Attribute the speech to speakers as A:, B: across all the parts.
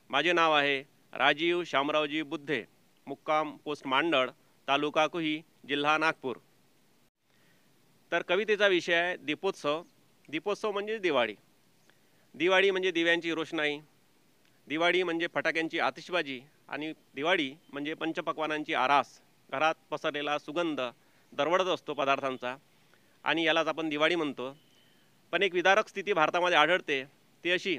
A: माझे नाव आहे राजीव शामरावजी बुद्धे, मुक्काम पोस्ट मांडळ, तालुका कुही, जिल्हा नागपूर। तर कवितेचा विषय आहे दीपोत्सव। दीपोत्सव म्हणजे दिवाळी। दिवाळी म्हणजे दिव्यांची रोषणाई, दिवाळी म्हणजे फटाक्यांची आतिषबाजी, आणि दिवाळी म्हणजे पंचपक्वान्नांची आरास। घरात पसरलेला सुगंध दरवळत असतो पदार्थांचा, आणि यालाच आपण दिवाळी म्हणतो। पण एक विदारक स्थिती भारतामध्ये आढळते, ती अशी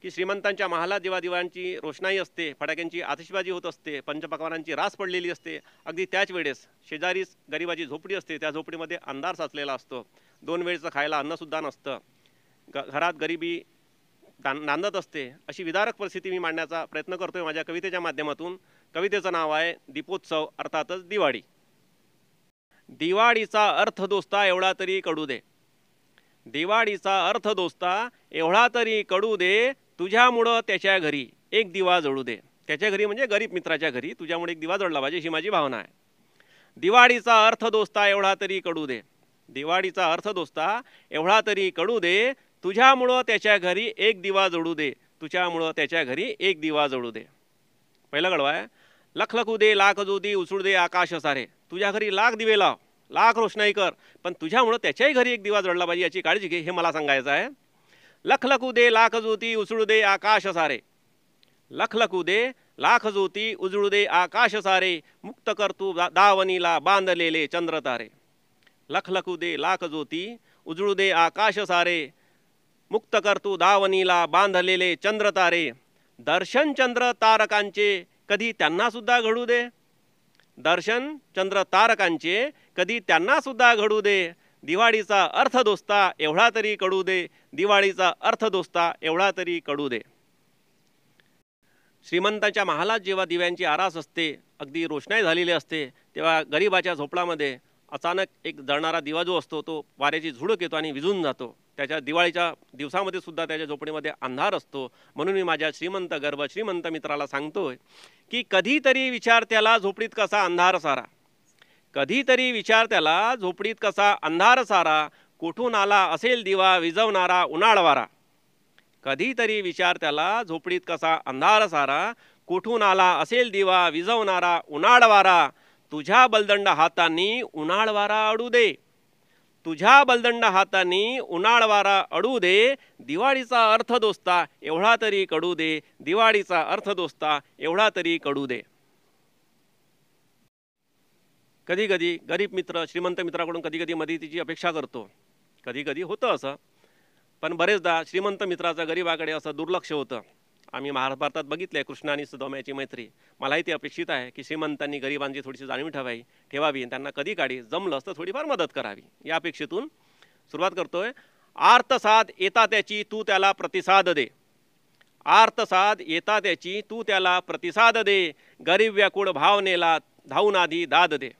A: की श्रीमंतांच्या महालात जेव्हा दिव्यांची रोषणाई असते, फटाक्यांची आतिषबाजी होत असते, पंचपक्वान्नांची रास पडलेली असते, अगदी त्याच वेळेस शेजारीच गरिबाची झोपडी असते, त्या झोपडीमध्ये अंधार साचलेला असतो, 2 वेळचं खायला अन्नसुद्धा नसतं, घरात गरिबी नांदत असते। अशी विदारक परिस्थिती मी मांडण्याचा प्रयत्न करतोय माझ्या कवितेच्या माध्यमातून। कवितेचं नाव आहे दीपोत्सव, अर्थातच दिवाळी। दिवाळीचा अर्थ दोस्ता एवढा तरी कळू दे, दिवाळीचा अर्थ दोस्ता एवढा तरी कळू दे, तुझ्यामुळं त्याच्या घरी एक दिवा जळू दे। त्याच्या घरी म्हणजे गरीब मित्राच्या घरी तुझ्यामुळे एक दिवा जळला पाहिजे, ही माझी भावना आहे। दिवाळीचा अर्थ दोस्ता एवढा तरी कळू दे, दिवाळीचा अर्थ दोस्ता एवढा तरी कळू दे, तुझ्यामुळं त्याच्या घरी एक दिवा जळू दे, तुझ्यामुळं त्याच्या घरी एक दिवा जळू दे। पहिला कडवा आहे, लख लखू दे लाख ज्योती उचळू दे आकाश सारे। तुझ्या घरी लाख दिवे लाव, लाख रोषणाई कर, पण तुझ्यामुळं त्याच्याही घरी एक दिवा जळला पाहिजे याची काळजी घे, हे मला सांगायचं आहे। लख लखू दे लाख ज्योती उचळू दे आकाश सारे, लख लखू दे लाख ज्योती उजळू दे आकाश सारे, मुक्त कर तू दावणीला बांधलेले चंद्र तारे। लख लखू दे लाख ज्योती उजळू दे आकाश सारे, मुक्त कर तू दावणीला बांधलेले चंद्र तारे। दर्शन चंद्र तारकांचे कधी त्यांना सुद्धा घडू दे, दर्शन चंद्र तारकांचे कधी त्यांना सुद्धा घडू दे, दिवाळीचा अर्थ दोस्ता एवढा तरी कळू दे, दिवाळीचा अर्थ दोस्ता एवढा तरी कळू दे। श्रीमंतांच्या महालात जेव्हा दिव्यांची आरास असते, अगदी रोषणाई झालेली असते, तेव्हा गरिबाच्या झोपडामध्ये अचानक एक जळणारा दिवा जो असतो तो वाऱ्याची झुळूक येतो आणि विझून जातो। त्याच्या दिवाळीच्या दिवसामध्ये सुद्धा त्याच्या झोपडीमध्ये अंधार असतो। म्हणून मी माझ्या श्रीमंत मित्राला सांगतोय की कधीतरी विचार त्याला झोपडीत कसा अंधार सारा, कधीतरी विचार त्याला झोपडीत कसा अंधार सारा, कुठून आला असेल दिवा विझवणारा उन्हाळ वारा। कधीतरी विचार त्याला झोपडीत कसा अंधार सारा, कुठून आला असेल दिवा विझवणारा उन्हाळ वारा। तुझ्या बलदंड हातांनी उन्हाळ वारा अडू दे, तुझ्या बलदंड हातांनी उन्हाळ वारा अडू दे, दिवाळीचा अर्थ दोस्ता एवढा तरी कळू दे, दिवाळीचा अर्थ दोस्ता एवढा तरी कळू दे। कधी कधी गरीब मित्र श्रीमंत मित्राकडून कधी कधी मदतीची अपेक्षा करतो, कधी कधी होतं असं, पण बरेचदा श्रीमंत मित्राचं गरीबाकडे असं दुर्लक्ष होतं। आम्ही महाभारतात बघितले कृष्ण आणि सुदाम्याची मैत्री। मलाही ते अपेक्षित आहे की श्रीमंतांनी गरिबांची थोडीशी जाणीव ठेवावी, त्यांना कधी काढी जमलं तर थोडीफार मदत करावी, या अपेक्षेतून सुरुवात करतोय। आर्तसाद येता त्याची तू त्याला प्रतिसाद दे, आर्तसाद येता त्याची तू त्याला प्रतिसाद दे, गरीब व्याकुळ भावनेला धावून आधी दाद दे।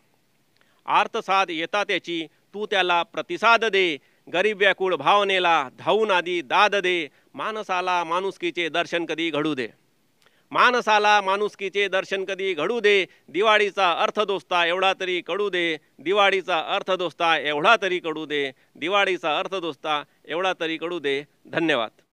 A: आर्तसाद येता त्याची तू त्याला प्रतिसाद दे, गरीब व्याकुळ भावनेला धावून आधी दाद दे। माणसाला माणुसकीचे दर्शन कधी घडू दे, माणसाला माणुसकीचे दर्शन कधी घडू दे, दिवाळीचा अर्थ दोस्ता एवढा तरी कळू दे, दिवाळीचा अर्थ दोस्ता एवढा तरी कळू दे, दिवाळीचा अर्थ दोस्ता एवढा तरी कळू दे। धन्यवाद।